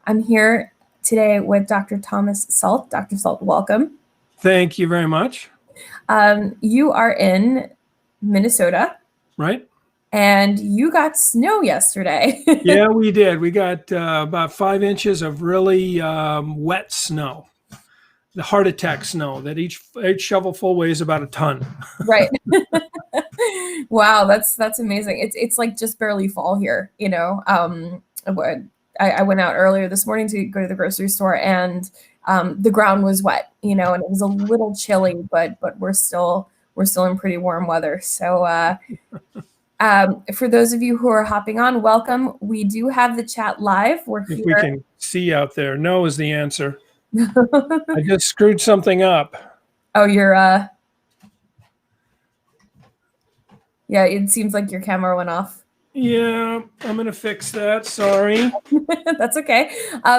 I'm here today with Dr. Thomas Sult. Dr. Sult, welcome. Thank you very much. You are in Minnesota. Right. And you got snow yesterday. Yeah, we did. We got about 5 inches of really wet snow. The heart attack snow that each shovelful weighs about a ton. Right. Wow, that's amazing. It's like just barely fall here, you know. I went out earlier this morning to go to the grocery store, and the ground was wet, you know, and it was a little chilly, but we're still in pretty warm weather. So for those of you who are hopping on, welcome. We do have the chat live. We're here. If we can see out there, no is the answer. I just screwed something up. Oh, you're yeah, it seems like your camera went off. Yeah, I'm going to fix that. Sorry. That's okay.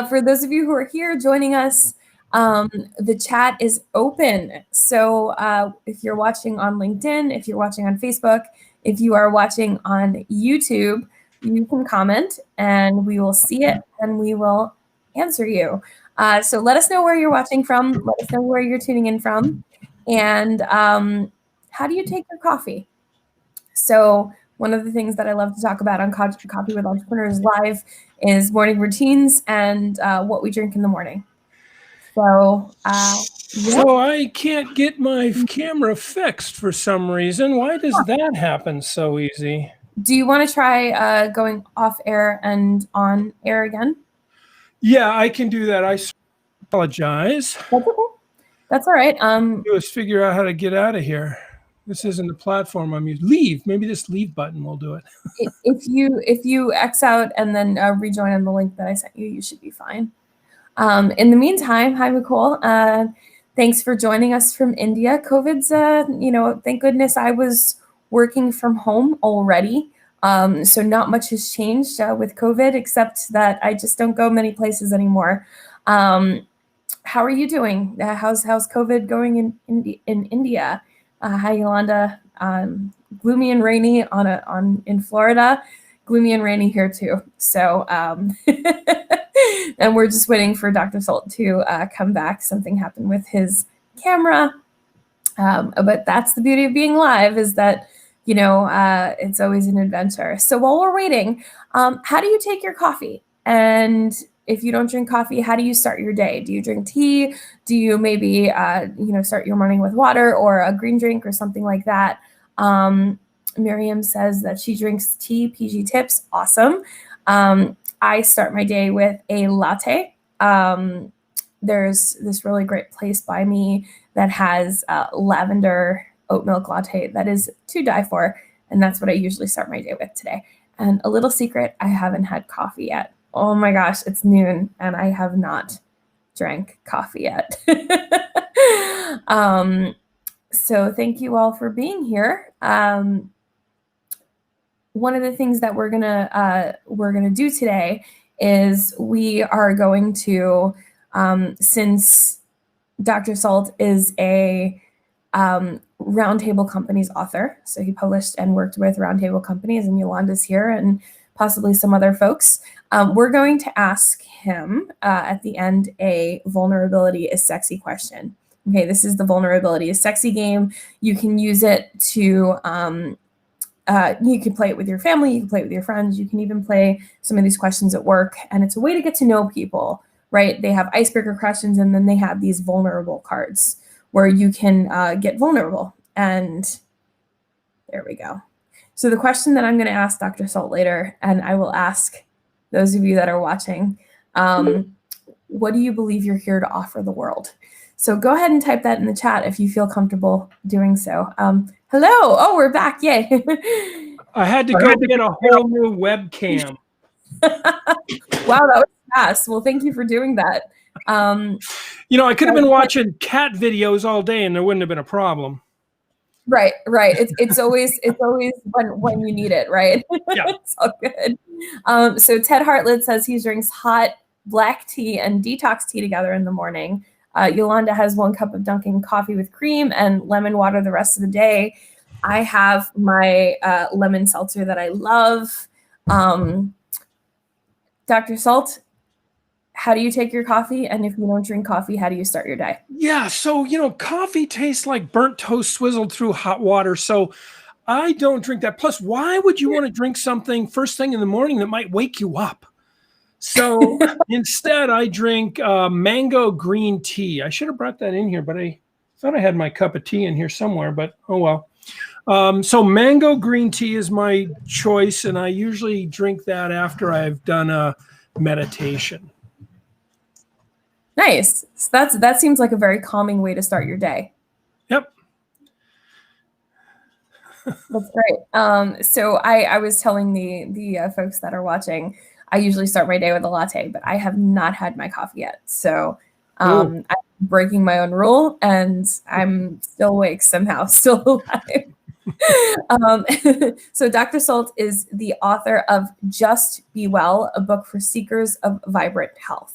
For those of you who are here joining us, the chat is open. So if you're watching on LinkedIn, if you're watching on Facebook, if you are watching on YouTube, you can comment and we will see it and we will answer you. So let us know where you're watching from. Let us know where you're tuning in from. And how do you take your coffee? So one of the things that I love to talk about on Coffee with Entrepreneurs Live is morning routines and what we drink in the morning. So, So I can't get my camera fixed for some reason. Why does that happen so easy? Do you want to try going off air and on air again? Yeah, I can do that. I apologize. That's okay. That's all right. Let's figure out how to get out of here. This isn't the platform I'm using. Leave. Maybe this leave button will do it. If you X out and then rejoin on the link that I sent you, you should be fine. In the meantime, hi Nicole. Thanks for joining us from India. COVID's, thank goodness I was working from home already. So not much has changed with COVID, except that I just don't go many places anymore. How are you doing? How's COVID going in India? Hi Yolanda. Gloomy and rainy in Florida. Gloomy and rainy here too. So, and we're just waiting for Dr. Sult to come back. Something happened with his camera. But that's the beauty of being live, is that, it's always an adventure. So while we're waiting, how do you take your coffee? And if you don't drink coffee, how do you start your day? Do you drink tea? Do you maybe, start your morning with water or a green drink or something like that? Miriam says that she drinks tea. PG tips. Awesome. I start my day with a latte. There's this really great place by me that has lavender oat milk latte that is to die for. And that's what I usually start my day with today. And a little secret, I haven't had coffee yet. Oh my gosh, it's noon and I have not drank coffee yet. So thank you all for being here. One of the things that we're gonna do today is we are going to, since Dr. Sult is a Roundtable Companies author, so he published and worked with Roundtable Companies, and Yolanda's here, and possibly some other folks. We're going to ask him at the end a vulnerability is sexy question. Okay, this is the vulnerability is sexy game. You can use it to, you can play it with your family, you can play it with your friends, you can even play some of these questions at work, and it's a way to get to know people, right? They have icebreaker questions, and then they have these vulnerable cards where you can get vulnerable, and there we go. So the question that I'm going to ask Dr. Sult later, and I will ask those of you that are watching, what do you believe you're here to offer the world? So go ahead and type that in the chat if you feel comfortable doing so. Hello. Oh, we're back. Yay. I had to go get a whole new webcam. Wow, that was fast. Well, thank you for doing that. I could have been watching cat videos all day and there wouldn't have been a problem. Right. It's always when you need it, right? Yeah. It's all good. So Ted Hartlett says he drinks hot black tea and detox tea together in the morning. Yolanda has 1 cup of Dunkin' coffee with cream and lemon water the rest of the day. I have my lemon seltzer that I love. Dr. Sult, how do you take your coffee? And if you don't drink coffee, how do you start your day? Yeah. So, coffee tastes like burnt toast swizzled through hot water. So I don't drink that. Plus, why would you want to drink something first thing in the morning that might wake you up? So instead, I drink mango green tea. I should have brought that in here, but I thought I had my cup of tea in here somewhere, but oh well. So mango green tea is my choice, and I usually drink that after I've done a meditation. Nice. So that seems like a very calming way to start your day. Yep. That's great. So I was telling the folks that are watching, I usually start my day with a latte, but I have not had my coffee yet. So I'm breaking my own rule, and I'm still awake somehow, still alive. So Dr. Sult is the author of Just Be Well, a book for seekers of vibrant health.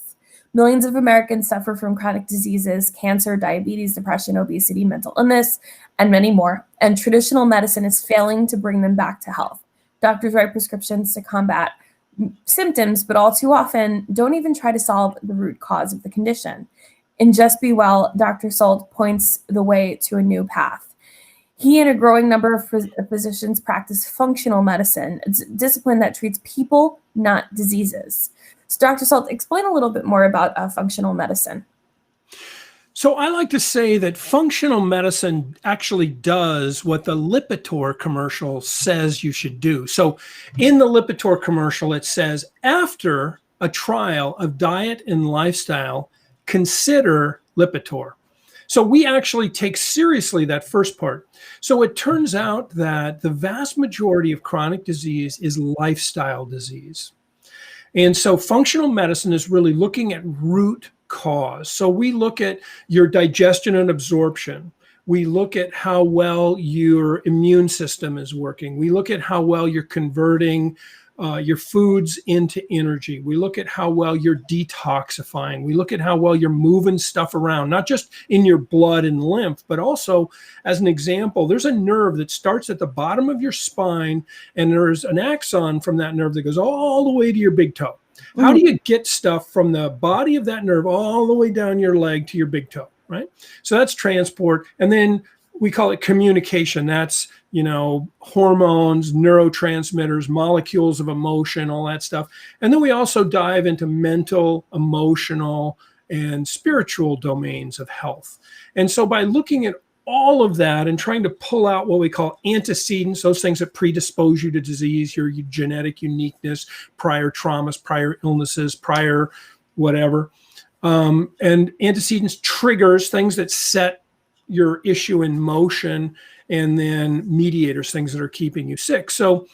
Millions of Americans suffer from chronic diseases, cancer, diabetes, depression, obesity, mental illness, and many more. And traditional medicine is failing to bring them back to health. Doctors write prescriptions to combat symptoms, but all too often don't even try to solve the root cause of the condition. In Just Be Well, Dr. Sult points the way to a new path. He and a growing number of physicians practice functional medicine, a discipline that treats people, not diseases. So Dr. Sult, explain a little bit more about functional medicine. So I like to say that functional medicine actually does what the Lipitor commercial says you should do. So in the Lipitor commercial, it says, after a trial of diet and lifestyle, consider Lipitor. So we actually take seriously that first part. So it turns out that the vast majority of chronic disease is lifestyle disease. And so functional medicine is really looking at root cause. So we look at your digestion and absorption. We look at how well your immune system is working. We look at how well you're converting your foods into energy. We look at how well you're detoxifying. We look at how well you're moving stuff around, not just in your blood and lymph, but also, as an example, there's a nerve that starts at the bottom of your spine, and there's an axon from that nerve that goes all the way to your big toe. How do you get stuff from the body of that nerve all the way down your leg to your big toe, right? So that's transport. And then we call it communication. That's, hormones, neurotransmitters, molecules of emotion, all that stuff. And then we also dive into mental, emotional, and spiritual domains of health. And so by looking at all of that and trying to pull out what we call antecedents, those things that predispose you to disease, your genetic uniqueness, prior traumas, prior illnesses, prior whatever. And antecedents, triggers, things that set your issue in motion, and then mediators, things that are keeping you sick. So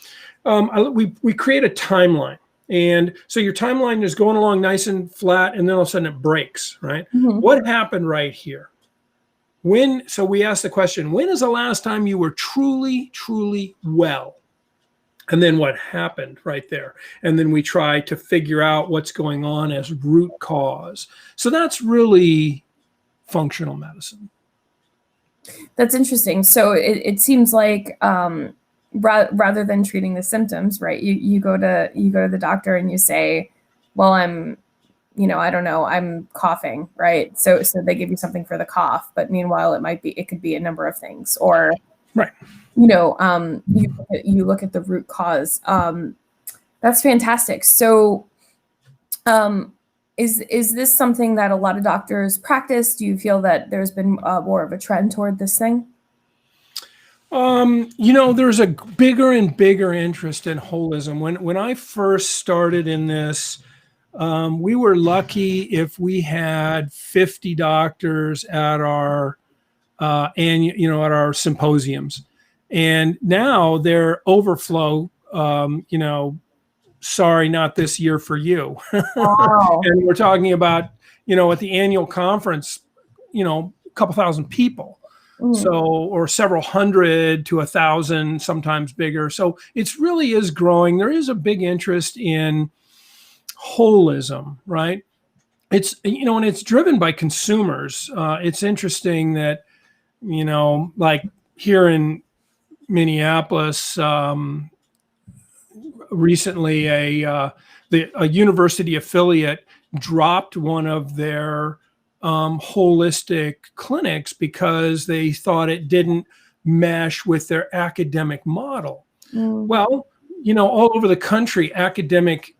we create a timeline. And so your timeline is going along nice and flat, and then all of a sudden it breaks, right? Mm-hmm. What happened right here? So we ask the question, when is the last time you were truly, truly well? And then what happened right there? And then we try to figure out what's going on as root cause. So that's really functional medicine. That's interesting. So it seems like rather than treating the symptoms, right? You go to the doctor and you say, well, I'm I don't know, I'm coughing, right? So they give you something for the cough, but meanwhile it could be a number of things, or right. You look at the root cause. That's fantastic. So is this something that a lot of doctors practice? Do you feel that there's been more of a trend toward this thing? There's a bigger and bigger interest in holism. When I first started in this, we were lucky if we had 50 doctors at our at our symposiums, and now they're overflow. Sorry, not this year for you. Wow. And we're talking about, at the annual conference, a couple thousand people. So, or several hundred to 1,000, sometimes bigger. So it really is growing. There is a big interest in holism, right? It's, and it's driven by consumers. It's interesting that, like here in Minneapolis, recently a university affiliate dropped one of their holistic clinics because they thought it didn't mesh with their academic model. Well, all over the country, academic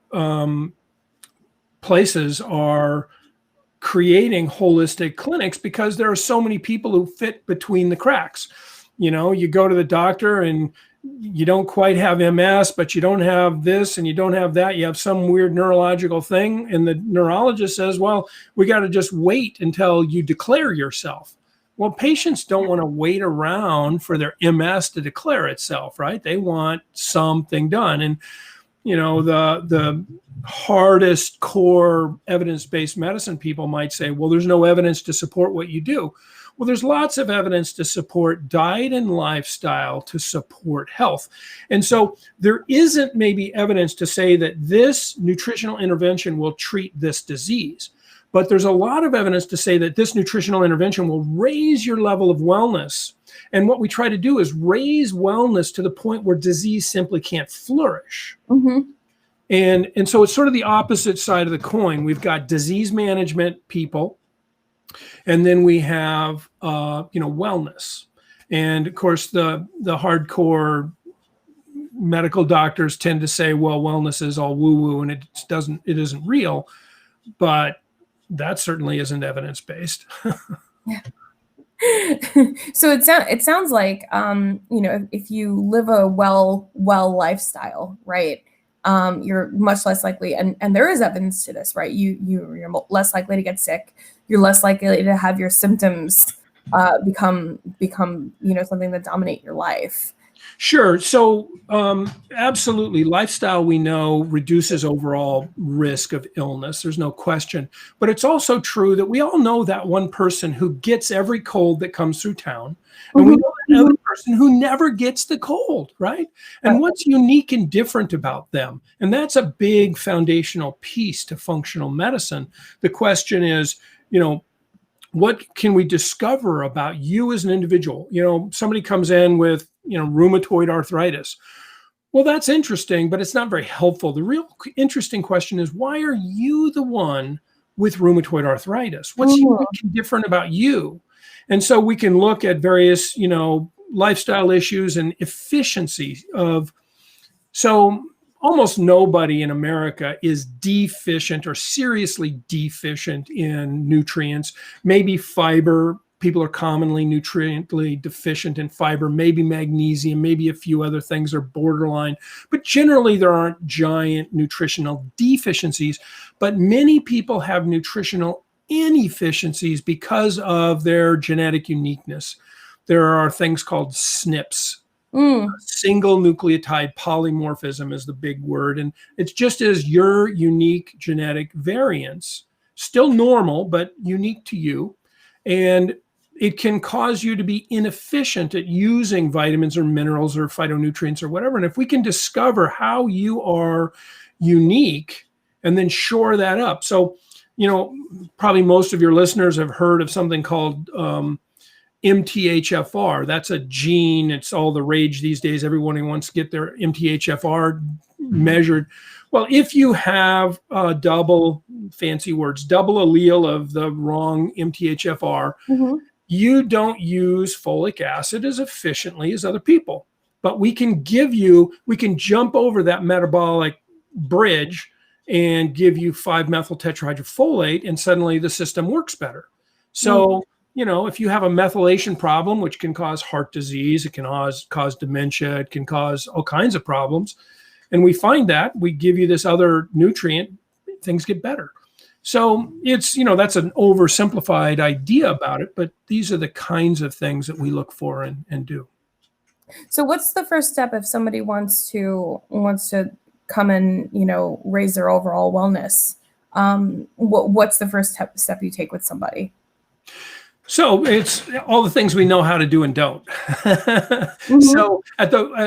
places are creating holistic clinics because there are so many people who fit between the cracks. You go to the doctor and you don't quite have MS, but you don't have this and you don't have that. You have some weird neurological thing. And the neurologist says, well, we got to just wait until you declare yourself. Well, patients don't want to wait around for their MS to declare itself, right? They want something done. And, the hardest core evidence-based medicine people might say, well, there's no evidence to support what you do. Well, there's lots of evidence to support diet and lifestyle to support health. And so there isn't maybe evidence to say that this nutritional intervention will treat this disease. But there's a lot of evidence to say that this nutritional intervention will raise your level of wellness. And what we try to do is raise wellness to the point where disease simply can't flourish. And so it's sort of the opposite side of the coin. We've got disease management people, and then we have wellness. And of course, the hardcore medical doctors tend to say, well, wellness is all woo-woo and it isn't real. But that certainly isn't evidence-based. Yeah. So it sounds like if you live a well lifestyle, right, you're much less likely, and there is evidence to this, right? You're less likely to get sick. You're less likely to have your symptoms become something that dominate your life. Sure. So absolutely. Lifestyle, we know, reduces overall risk of illness. There's no question. But it's also true that we all know that one person who gets every cold that comes through town. And we know that other person who never gets the cold, right? And what's unique and different about them? And that's a big foundational piece to functional medicine. The question is, what can we discover about you as an individual? Somebody comes in with, rheumatoid arthritis. Well, that's interesting, but it's not very helpful. The real interesting question is, why are you the one with rheumatoid arthritis? What's unique and different about you? And so we can look at various, lifestyle issues and efficiency of, so almost nobody in America is deficient or seriously deficient in nutrients. Maybe fiber. People are commonly nutriently deficient in fiber, maybe magnesium, maybe a few other things are borderline. But generally, there aren't giant nutritional deficiencies. But many people have nutritional inefficiencies because of their genetic uniqueness. There are things called SNPs. Single nucleotide polymorphism is the big word. And it's just as your unique genetic variants, still normal, but unique to you. And it can cause you to be inefficient at using vitamins or minerals or phytonutrients or whatever. And if we can discover how you are unique and then shore that up. So, probably most of your listeners have heard of something called MTHFR. That's a gene. It's all the rage these days. Everyone wants to get their MTHFR measured. Well, if you have double allele of the wrong MTHFR, you don't use folic acid as efficiently as other people. But we can jump over that metabolic bridge and give you 5-methyl tetrahydrofolate, and suddenly the system works better. So, if you have a methylation problem, which can cause heart disease, it can cause dementia, it can cause all kinds of problems. And we find that we give you this other nutrient, things get better. So it's, that's an oversimplified idea about it, but these are the kinds of things that we look for and do. So what's the first step if somebody wants to come and, raise their overall wellness? What's the first step you take with somebody? So it's all the things we know how to do and don't. So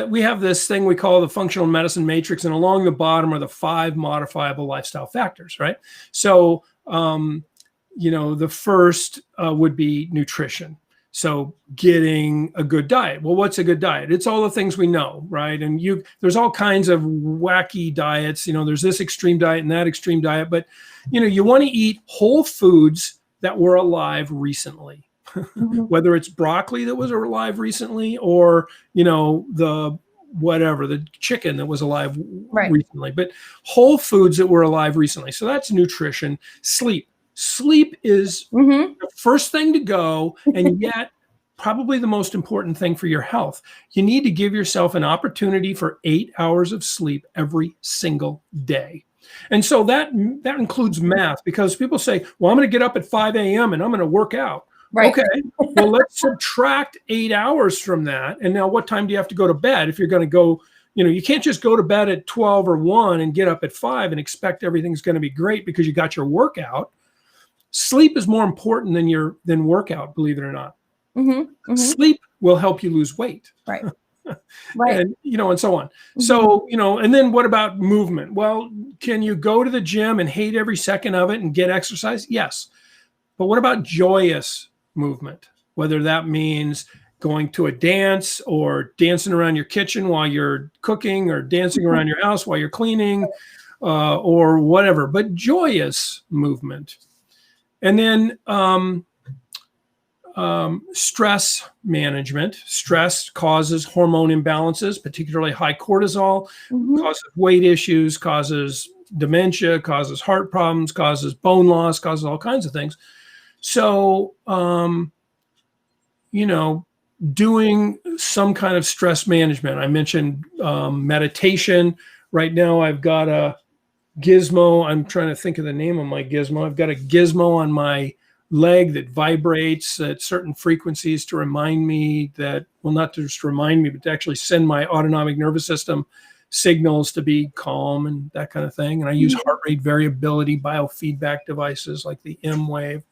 we have this thing we call the functional medicine matrix, and along the bottom are the 5 modifiable lifestyle factors, right? So, the first would be nutrition. So getting a good diet. Well, what's a good diet? It's all the things we know, right? And there's all kinds of wacky diets. There's this extreme diet and that extreme diet, but you want to eat whole foods that were alive recently. Whether it's broccoli that was alive recently, or the chicken that was alive recently, but whole foods that were alive recently. So that's nutrition. Sleep is the first thing to go, and yet probably the most important thing for your health. You need to give yourself an opportunity for 8 hours of sleep every single day. And so that includes math, because people say, well, I'm going to get up at 5 a.m. and I'm going to work out. Right. Okay, well, let's subtract 8 hours from that. And now what time do you have to go to bed? If you're going to go, you can't just go to bed at 12 or 1 and get up at 5 and expect everything's going to be great because you got your workout. Sleep is more important than workout, believe it or not. Sleep will help you lose weight. Right. And, and so on. So, and then what about movement? Well, can you go to the gym and hate every second of it and get exercise? Yes. But what about joyous movement? Whether that means going to a dance, or dancing around your kitchen while you're cooking, or dancing around your house while you're cleaning, or whatever, but joyous movement. And then stress management. Stress causes hormone imbalances, particularly high cortisol, causes weight issues, causes dementia, causes heart problems, causes bone loss, causes all kinds of things. So, doing some kind of stress management. I mentioned meditation. Right now I've got a gizmo. I'm trying to think of the name of my gizmo. I've got a gizmo on my leg that vibrates at certain frequencies to remind me that, well, not to just remind me, but to actually send my autonomic nervous system signals to be calm and that kind of thing. And I use heart rate variability biofeedback devices like the M Wave.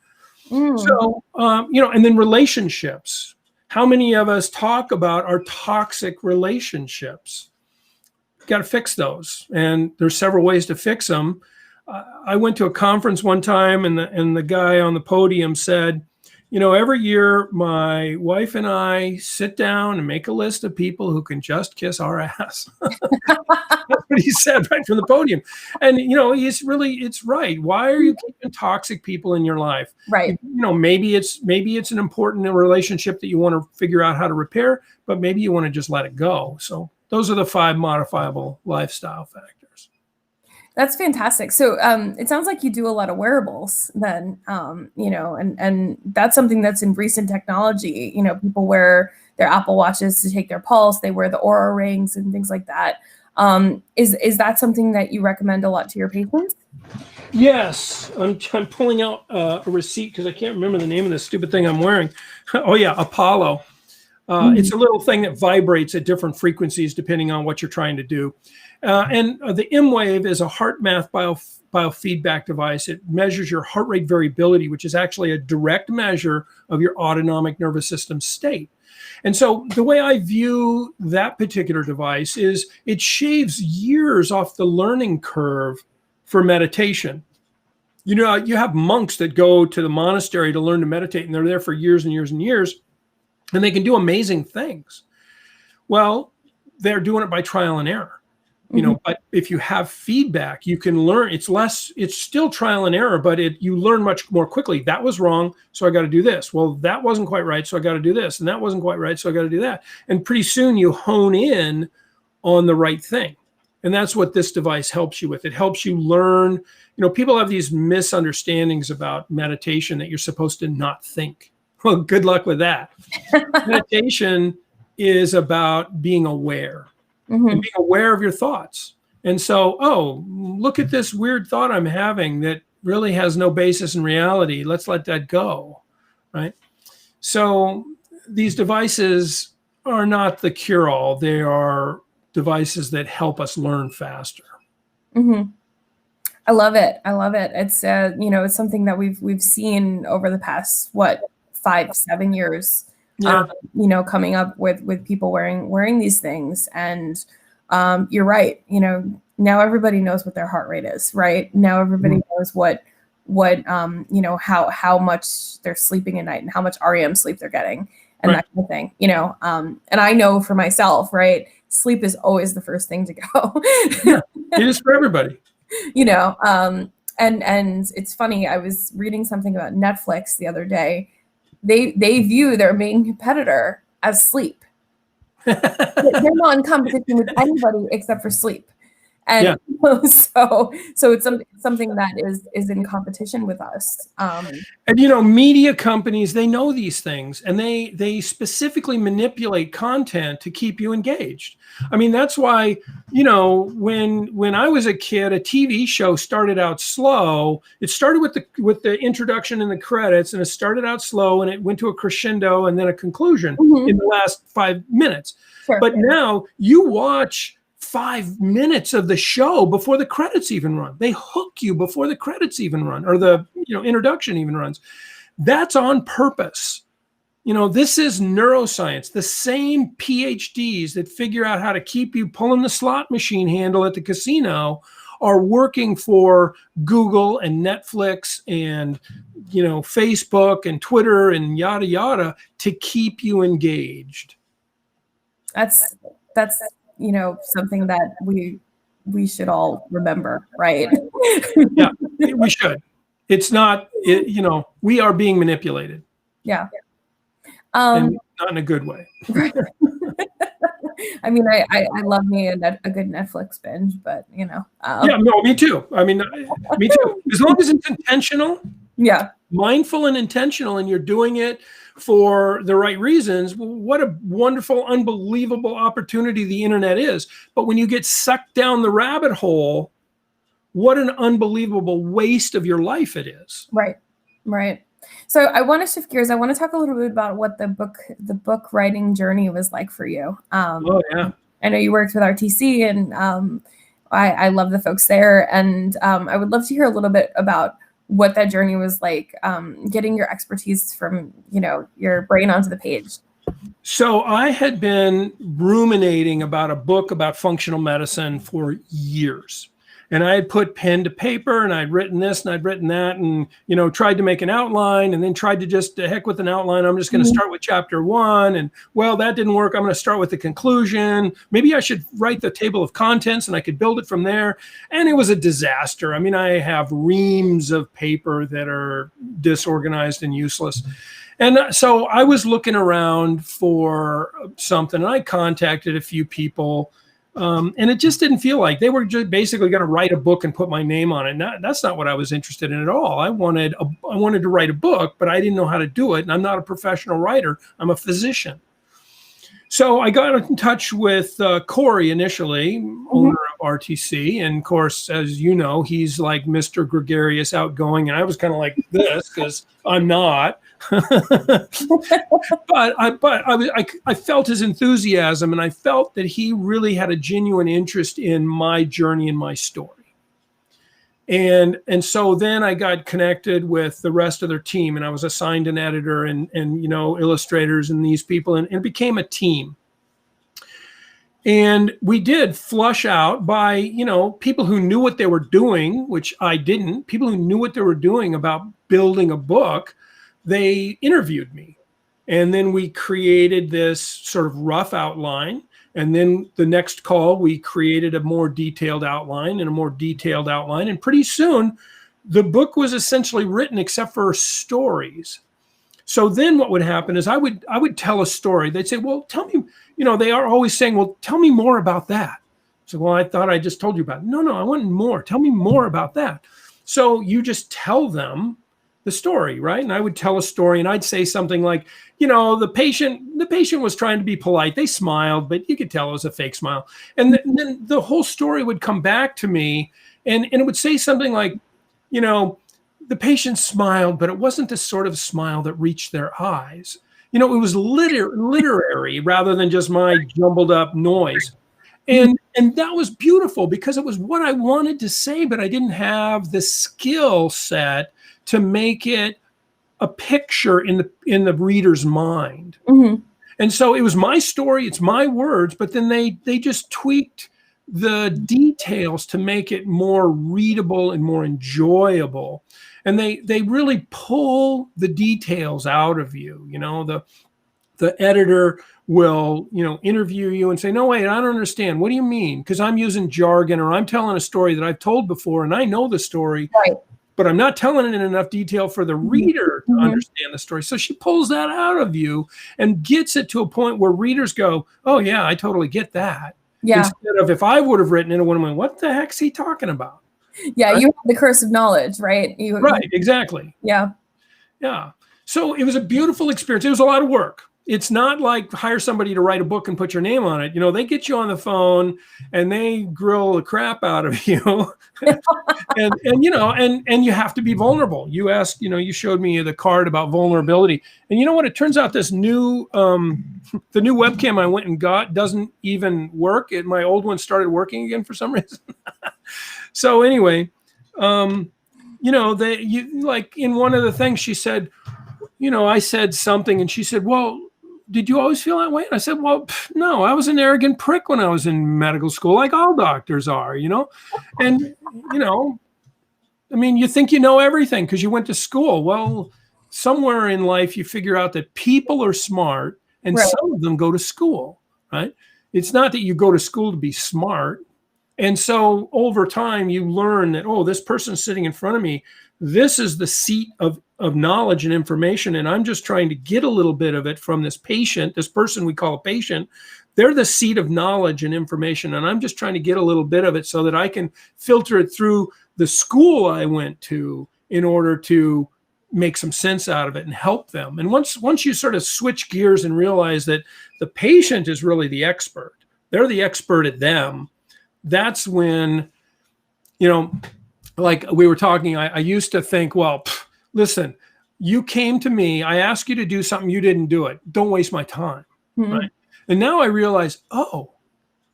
So, and then relationships. How many of us talk about our toxic relationships? Got to fix those. And there's several ways to fix them. I went to a conference one time, and the guy on the podium said, every year my wife and I sit down and make a list of people who can just kiss our ass. That's what he said right from the podium. And, it's right. Why are you keeping toxic people in your life? Right. Maybe it's an important relationship that you want to figure out how to repair, but maybe you want to just let it go. So those are the 5 modifiable lifestyle factors. That's fantastic. So it sounds like you do a lot of wearables then, and that's something that's in recent technology. People wear their Apple Watches to take their pulse. They wear the Oura rings and things like that. Is that something that you recommend a lot to your patients? Yes. I'm pulling out a receipt because I can't remember the name of this stupid thing I'm wearing. Oh, yeah, Apollo. It's a little thing that vibrates at different frequencies depending on what you're trying to do. And the M Wave is a heart math biofeedback device. It measures your heart rate variability, which is actually a direct measure of your autonomic nervous system state. And so the way I view that particular device is it shaves years off the learning curve for meditation. You have monks that go to the monastery to learn to meditate, and they're there for years and years and years, and they can do amazing things. Well, they're doing it by trial and error. But if you have feedback, you can learn. It's still trial and error, but you learn much more quickly. That was wrong, so I got to do this. Well, that wasn't quite right, so I got to do this. And that wasn't quite right, so I got to do that. And pretty soon you hone in on the right thing. And that's what this device helps you with. It helps you learn. People have these misunderstandings about meditation that you're supposed to not think. Well, good luck with that. Meditation is about being aware. And being aware of your thoughts. And so, look at this weird thought I'm having that really has no basis in reality. Let's let that go, right? So these devices are not the cure-all. They are devices that help us learn faster. I love it. It's it's something that we've seen over the past 5-7 years. Yeah. Coming up with people wearing these things. And you're right. Now everybody knows what their heart rate is, right? Now everybody knows what you know, how much they're sleeping at night and how much REM sleep they're getting and that kind of thing, you know. And I know for myself, right, sleep is always the first thing to go. Yeah, it is for everybody. You know, and it's funny, I was reading something about Netflix the other day. They view their main competitor as sleep. They're not in competition with anybody except for sleep. And so it's something that is in competition with us. And, you know, media companies, they know these things, and they specifically manipulate content to keep you engaged. I mean, that's why, you know, when I was a kid, a TV show started out slow. It started with the introduction and the credits, and it started out slow, and it went to a crescendo and then a conclusion in the last 5 minutes. Sure. But now you watch 5 minutes of the show before the credits even run. They hook you before the credits even run, or the, you know, introduction even runs. That's on purpose. You know, this is neuroscience. The same PhDs that figure out how to keep you pulling the slot machine handle at the casino are working for Google and Netflix and, you know, Facebook and Twitter and yada yada to keep you engaged. That's you know, something that we should all remember, right? Yeah, we should. It's not, you know, we are being manipulated. Yeah. And not in a good way. Right. I mean, I love me a good Netflix binge, but you know. Yeah, no, me too. I mean, me too. As long as it's intentional. Yeah. Mindful and intentional, and you're doing it for the right reasons. What a wonderful, unbelievable opportunity the internet is. But when you get sucked down the rabbit hole, what an unbelievable waste of your life it is. Right. Right. So I want to shift gears. I want to talk a little bit about what the book writing journey was like for you. Oh yeah. I know you worked with RTC, and I love the folks there, and I would love to hear a little bit about what that journey was like, getting your expertise from, you know, your brain onto the page. So I had been ruminating about a book about functional medicine for years. And I had put pen to paper, and I'd written this and I'd written that, and, you know, tried to make an outline, and then tried to just the heck with an outline. I'm just going to start with chapter 1. And well, that didn't work. I'm going to start with the conclusion. Maybe I should write the table of contents and I could build it from there. And it was a disaster. I mean, I have reams of paper that are disorganized and useless. And so I was looking around for something, and I contacted a few people. And it just didn't feel like they were just basically going to write a book and put my name on it. That's not what I was interested in at all. I wanted to write a book, but I didn't know how to do it. And I'm not a professional writer. I'm a physician. So I got in touch with Corey initially, owner of RTC. And of course, as you know, he's like Mr. Gregarious, outgoing. And I was kind of like this because I'm not. but I felt his enthusiasm, and I felt that he really had a genuine interest in my journey and my story. And so then I got connected with the rest of their team, and I was assigned an editor and you know, illustrators and these people, and it became a team. And we did flush out by, you know, people who knew what they were doing, which I didn't, people who knew what they were doing about building a book. They interviewed me, and then we created this sort of rough outline. And then the next call, we created a more detailed outline and a more detailed outline. And pretty soon the book was essentially written except for stories. So then what would happen is I would tell a story. They'd say, well, tell me, you know, they are always saying, well, tell me more about that. So, well, I thought I just told you about it. No, I want more. Tell me more about that. So you just tell them the story, right? And I would tell a story, and I'd say something like, you know, the patient was trying to be polite. They smiled, but you could tell it was a fake smile. And then the whole story would come back to me, and it would say something like, you know, the patient smiled, but it wasn't the sort of smile that reached their eyes. You know, it was literary rather than just my jumbled up noise. And that was beautiful because it was what I wanted to say, but I didn't have the skill set to make it a picture in the reader's mind. And so it was my story, it's my words, but then they just tweaked the details to make it more readable and more enjoyable. and they really pull the details out of you. You know, the editor will, you know, interview you and say, no, wait, I don't understand. What do you mean? Because I'm using jargon, or I'm telling a story that I've told before and I know the story, Right. but I'm not telling it in enough detail for the reader to Mhm. understand the story. So she pulls that out of you and gets it to a point where readers go, oh yeah, I totally get that. Yeah. Instead of, if I would have written it, I would have went, what the heck's he talking about? Yeah. Right? You have the curse of knowledge, right? Right, exactly. Yeah. Yeah. So it was a beautiful experience. It was a lot of work. It's not like hire somebody to write a book and put your name on it. You know, they get you on the phone and they grill the crap out of you. and you know, and you have to be vulnerable. You asked, you know, you showed me the card about vulnerability. And you know what? It turns out this new the new webcam I went and got doesn't even work. My old one started working again for some reason. So anyway, you know, like in one of the things she said, you know, I said something and she said, well, did you always feel that way? And I said, well, no, I was an arrogant prick when I was in medical school, like all doctors are, you know? And, you know, I mean, you think you know everything because you went to school. Well, somewhere in life, you figure out that people are smart and Right. some of them go to school, right? It's not that you go to school to be smart. And so over time, you learn that, oh, this person's sitting in front of me. This is the seat of knowledge and information. And I'm just trying to get a little bit of it from this patient, this person we call a patient. They're the seat of knowledge and information. And I'm just trying to get a little bit of it so that I can filter it through the school I went to in order to make some sense out of it and help them. And once you sort of switch gears and realize that the patient is really the expert, they're the expert at them, that's when, you know, like we were talking, I used to think, well, listen, you came to me, I asked you to do something, you didn't do it. Don't waste my time, right? And now I realize, oh,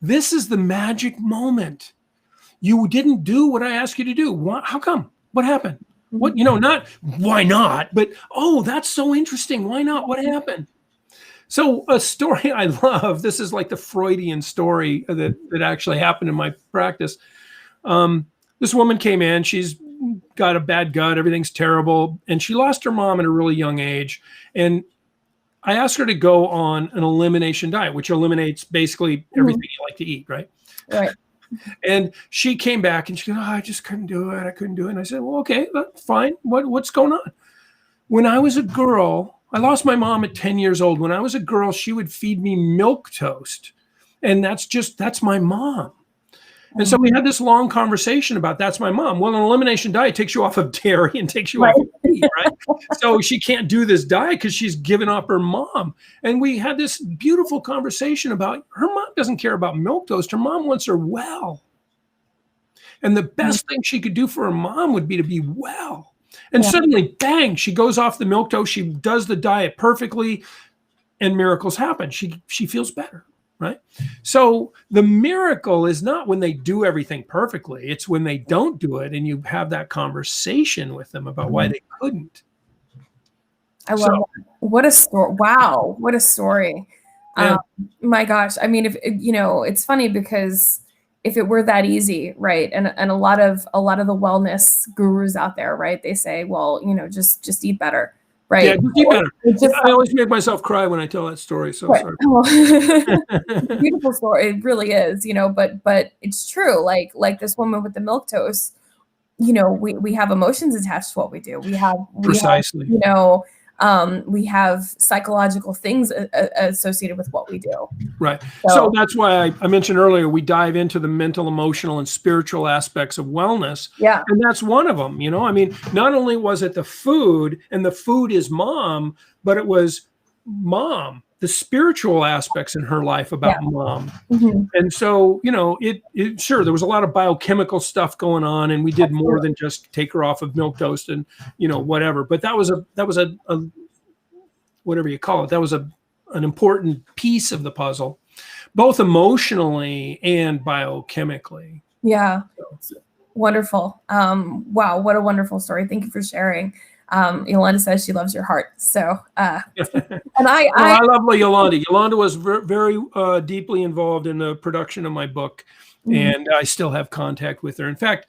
this is the magic moment. You didn't do what I asked you to do. How come? What happened? What, you know, not why not, but, oh, that's so interesting. Why not? What happened? So a story I love, this is like the Freudian story that actually happened in my practice. This woman came in, she's got a bad gut, everything's terrible, and she lost her mom at a really young age. And I asked her to go on an elimination diet, which eliminates basically everything you like to eat, right? Right. And she came back and she goes, oh, I just couldn't do it. I couldn't do it. And I said, well, okay, fine. What's going on? When I was a girl, I lost my mom at 10 years old. When I was a girl, she would feed me milk toast. And that's my mom. And so we had this long conversation about that's my mom. Well, an elimination diet takes you off of dairy and takes you off of meat, right? So she can't do this diet because she's given up her mom. And we had this beautiful conversation about her mom doesn't care about milk toast. Her mom wants her well. And the best thing she could do for her mom would be to be well. And suddenly, bang, she goes off the milk toast. She does the diet perfectly and miracles happen. She feels better. Right. So the miracle is not when they do everything perfectly. It's when they don't do it and you have that conversation with them about why they couldn't. I love that. What a story. Wow. What a story. Yeah. My gosh. I mean, if you know, it's funny because if it were that easy, right? And a lot of the wellness gurus out there, right? They say, well, you know, just eat better. Right. Yeah, eat better. I always make myself cry when I tell that story. So sorry. Beautiful story. It really is, you know, but it's true. Like this woman with the milk toast, you know, we have emotions attached to what we do. We have, Precisely. you know, we have psychological things associated with what we do. Right. So that's why I mentioned earlier, we dive into the mental, emotional, and spiritual aspects of wellness. Yeah. And that's one of them. You know, I mean, not only was it the food, and the food is mom, but it was mom, the spiritual aspects in her life about mom. And so, you know, it sure, there was a lot of biochemical stuff going on, and we did more than just take her off of milk toast and, you know, whatever. But that was a whatever you call it, that was an important piece of the puzzle, both emotionally and biochemically. Yeah. Wonderful. Wow, what a wonderful story. Thank you for sharing. Yolanda says she loves your heart. So, and I love Yolanda. Yolanda was very deeply involved in the production of my book, and I still have contact with her. In fact,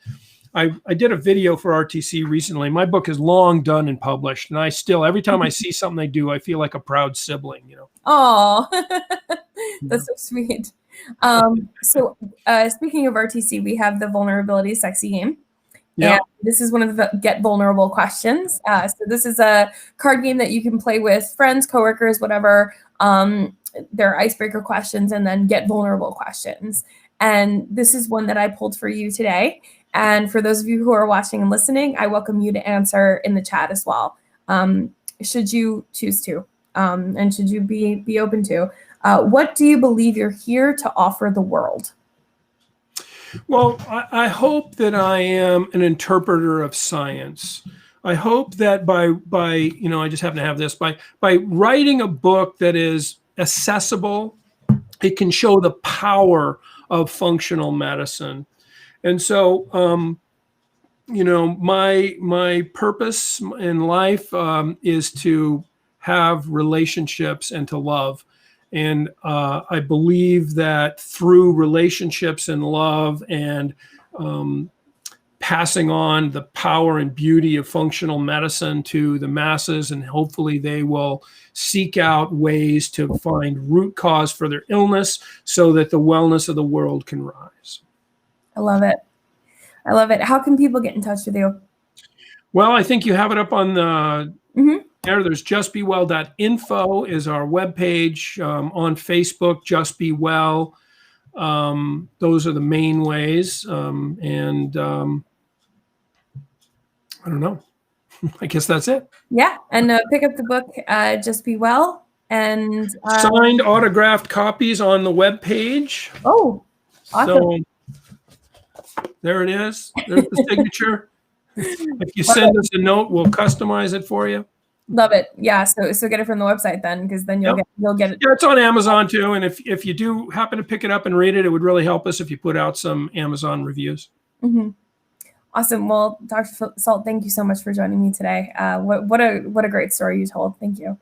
I did a video for RTC recently. My book is long done and published, and I still, every time I see something they do, I feel like a proud sibling, you know. Oh, Yeah. that's so sweet. Speaking of RTC, we have the vulnerability sexy game. Yeah. And this is one of the get vulnerable questions. So this is a card game that you can play with friends, coworkers, whatever. They're icebreaker questions and then get vulnerable questions. And this is one that I pulled for you today. And for those of you who are watching and listening, I welcome you to answer in the chat as well. Should you choose to, and should you be open to. What do you believe you're here to offer the world? Well, I hope that I am an interpreter of science. I hope that by you know, I just happen to have this, by writing a book that is accessible, it can show the power of functional medicine. And so, you know, my purpose in life is to have relationships and to love. And I believe that through relationships and love and passing on the power and beauty of functional medicine to the masses, and hopefully they will seek out ways to find root cause for their illness so that the wellness of the world can rise. I love it. I love it. How can people get in touch with you? Well, I think you have it up on the there. There's justbewell.info is our webpage. On Facebook, Just Be Well. Those are the main ways. I don't know. I guess that's it. Yeah. And pick up the book, Just Be Well. And signed autographed copies on the webpage. Oh, awesome. So there it is. There's the signature. If you send us a note, we'll customize it for you. Love it. Yeah. So get it from the website then, because then you'll get it. Yeah, it's on Amazon too. And if you do happen to pick it up and read it, it would really help us if you put out some Amazon reviews. Awesome. Well, Dr. Sult, thank you so much for joining me today. What a great story you told. Thank you.